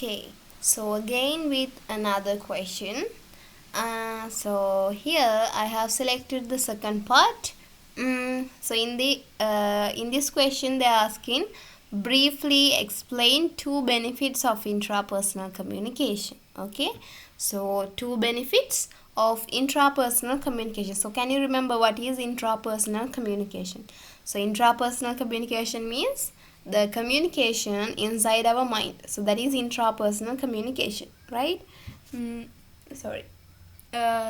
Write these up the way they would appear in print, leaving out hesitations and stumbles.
Okay, so again with another question. So here I have selected the second part. So in this question they're asking, briefly explain two benefits of intrapersonal communication. Okay, so two benefits of intrapersonal communication. So can you remember what is intrapersonal communication? So intrapersonal communication means the communication inside our mind. So that is intrapersonal communication, right? Sorry.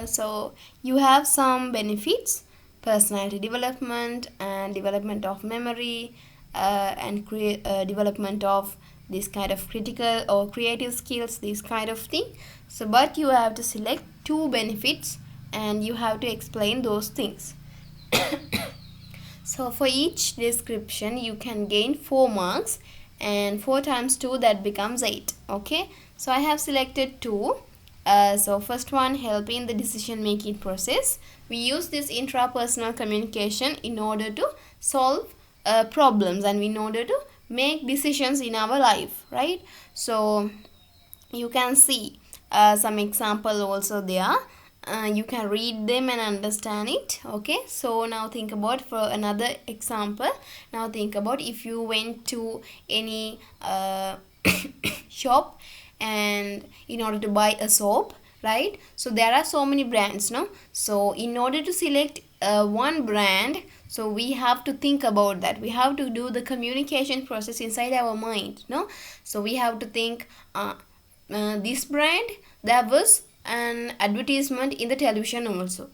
So you have some benefits: personality development and development of memory, and development of this kind of critical or creative skills, this kind of thing. So but you have to select two benefits and you have to explain those things. So for each description you can gain 4 marks, and 4 times 2, that becomes 8. Okay, so I have selected 2. So first one, helping the decision making process. We use this intrapersonal communication in order to solve problems and in order to make decisions in our life, right? So you can see some example also there. You can read them and understand it. Okay, so now think about for another example. Now think about if you went to any shop and in order to buy a soap, right? So there are so many brands, no? So in order to select one brand, so we have to think about that. We have to do the communication process inside our mind, no? So we have to think, this brand, there was an advertisement in the television also.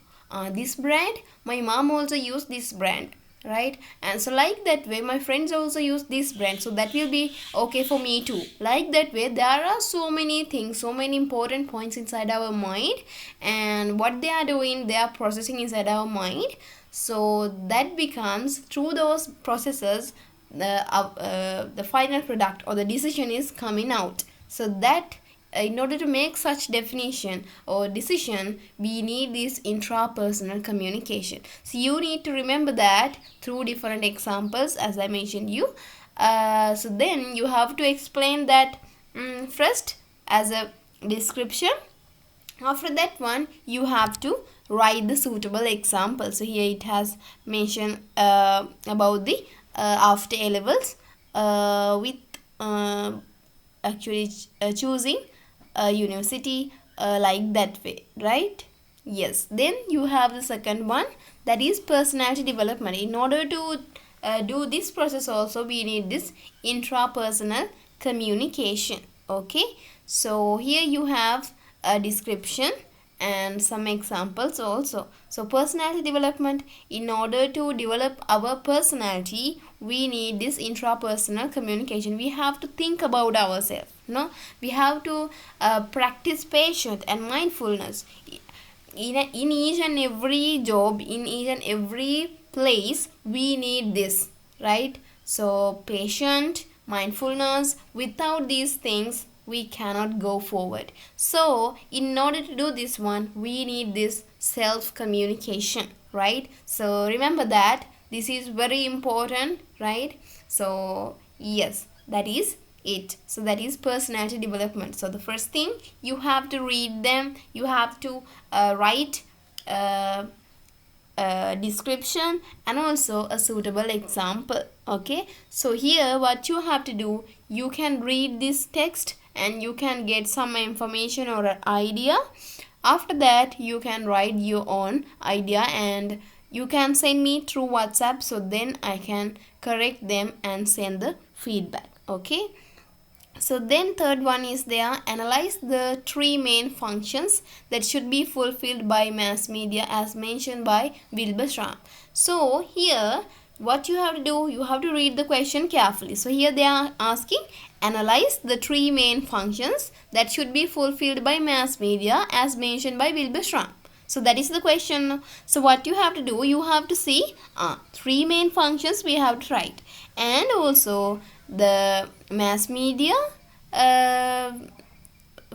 This brand, my mom also used this brand, right? And so like that way my friends also use this brand, so that will be okay for me too. Like that way there are so many things, so many important points inside our mind, and what they are doing, they are processing inside our mind. So that becomes, through those processes, the final product or the decision is coming out. So that in order to make such definition or decision, we need this intrapersonal communication. So you need to remember that through different examples as I mentioned you. So then you have to explain that first as a description. After that one you have to write the suitable example. So here it has mentioned about the after A levels with actually choosing a university, like that way, right? Yes, then you have the second one, that is personality development. In order to do this process also, we need this intrapersonal communication. Okay, so here you have a description and some examples also. So personality development, in order to develop our personality, we need this intrapersonal communication. We have to think about ourselves, no? We have to practice patience and mindfulness in each and every job, in each and every place. We need this, right? So patient, mindfulness, without these things we cannot go forward. So in order to do this one, we need this self communication, right? So remember that this is very important, right? So yes, that is it. So that is personality development. So the first thing, you have to read them, you have to write description and also a suitable example. Okay, so here what you have to do, you can read this text and you can get some information or an idea. After that you can write your own idea and you can send me through WhatsApp, so then I can correct them and send the feedback. Okay, so then third one is there, analyze the three main functions that should be fulfilled by mass media as mentioned by Wilbur Schramm. So here what you have to do, you have to read the question carefully. So here they are asking, analyze the three main functions that should be fulfilled by mass media as mentioned by Wilbur Schramm. So that is the question. So what you have to do, you have to see three main functions we have to write, and also the mass media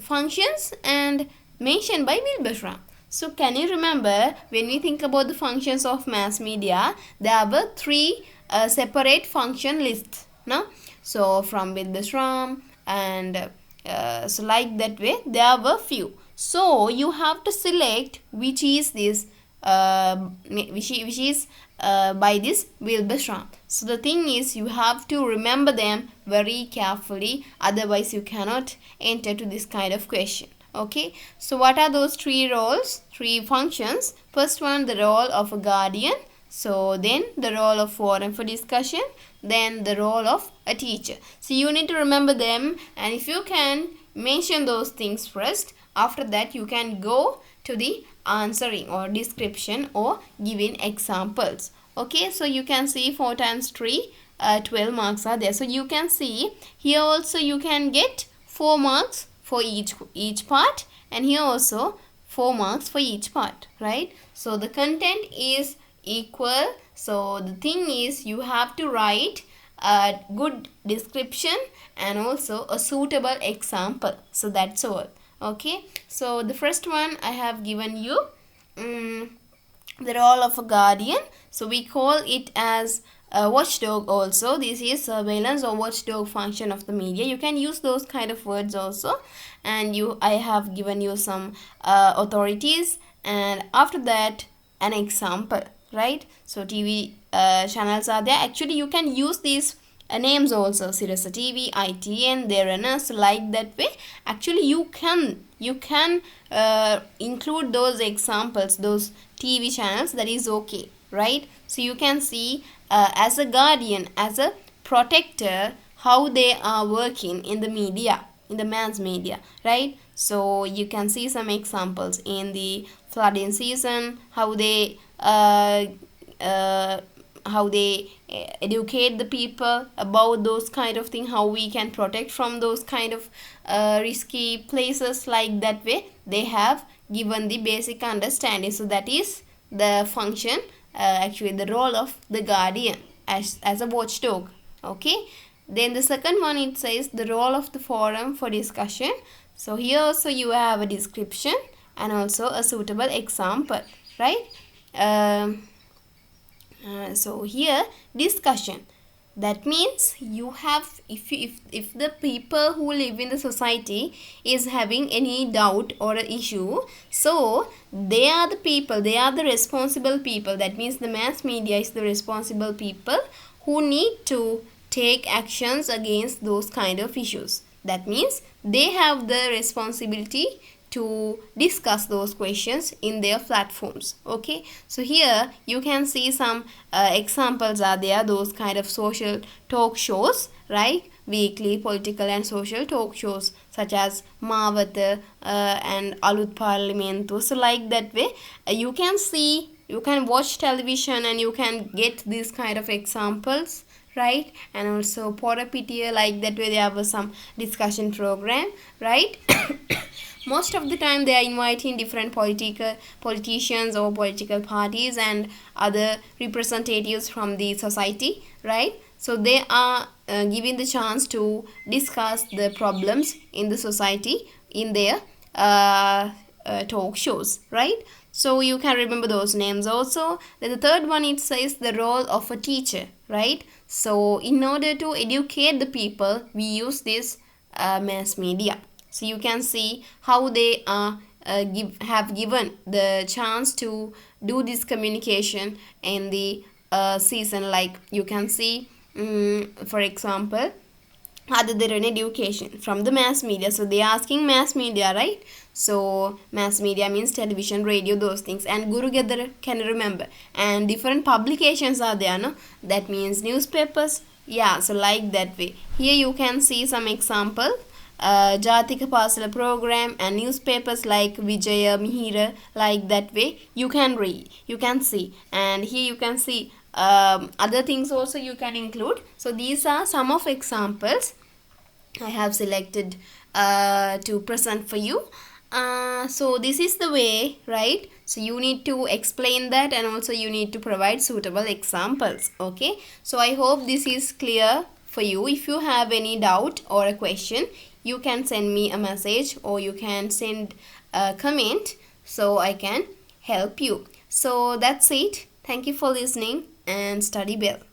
functions and mentioned by Wilbur Schramm. So can you remember, when we think about the functions of mass media, there were three separate function lists, no? So from Wilbur Schramm and So like that way there were few. So you have to select which is this which is by this Wilberstram. So the thing is you have to remember them very carefully, otherwise you cannot enter to this kind of question. Okay, so what are those three roles, three functions? First one, the role of a guardian. So then the role of forum for discussion, then the role of a teacher. So you need to remember them, and if you can mention those things first, after that you can go to the answering or description or giving examples. Okay, so you can see 4 times 3, 12 marks are there. So you can see here also you can get 4 marks for each part, and here also 4 marks for each part, right? So the content is equal. So the thing is you have to write a good description and also a suitable example. So that's all. Okay, so the first one I have given you the role of a guardian. So we call it as a watchdog also. This is surveillance or watchdog function of the media. You can use those kind of words also. And I have given you some authorities, and after that an example, right? So TV channels are there. Actually you can use these names also, Sirasa TV, ITN, Theranas, so like that way. Actually you can include those examples, those TV channels, that is okay, right? So you can see as a guardian, as a protector, how they are working in the media, in the mass media, right? So you can see some examples in the flooding season, how they educate the people about those kind of things, how we can protect from those kind of risky places. Like that way they have given the basic understanding. So that is the function, actually the role of the guardian as a watchdog. Okay, then the second one, it says the role of the forum for discussion. So here also you have a description and also a suitable example, right? So here discussion, that means you have, if the people who live in the society is having any doubt or an issue, so they are the people, they are the responsible people. That means the mass media is the responsible people who need to take actions against those kind of issues. That means they have the responsibility to discuss those questions in their platforms. Okay, so here you can see some examples are there, those kind of social talk shows, right? Weekly political and social talk shows such as Mawatha and Aluth Parliamentu. So like that way you can see, you can watch television and you can get these kind of examples, right? And also Porapitiya, like that way there was some discussion program, right? Most of the time they are inviting different politicians or political parties and other representatives from the society, right? So they are given the chance to discuss the problems in the society in their talk shows, right? So you can remember those names also. Then the third one, it says the role of a teacher, right? So in order to educate the people, we use this mass media. So you can see how they have given the chance to do this communication in the season. Like you can see, for example, other than education from the mass media. So they are asking mass media, right? So mass media means television, radio, those things. And Guru Gedara can remember. And different publications are there, no? That means newspapers. Yeah, so like that way. Here you can see some example. Jatika Pasala program and newspapers like Vijaya, Mihira, like that way you can read, you can see. And here you can see other things also you can include. So these are some of examples I have selected to present for you. So this is the way, right? So you need to explain that and also you need to provide suitable examples. Okay, so I hope this is clear for you. If you have any doubt or a question, you can send me a message or you can send a comment so I can help you. So that's it. Thank you for listening and study well.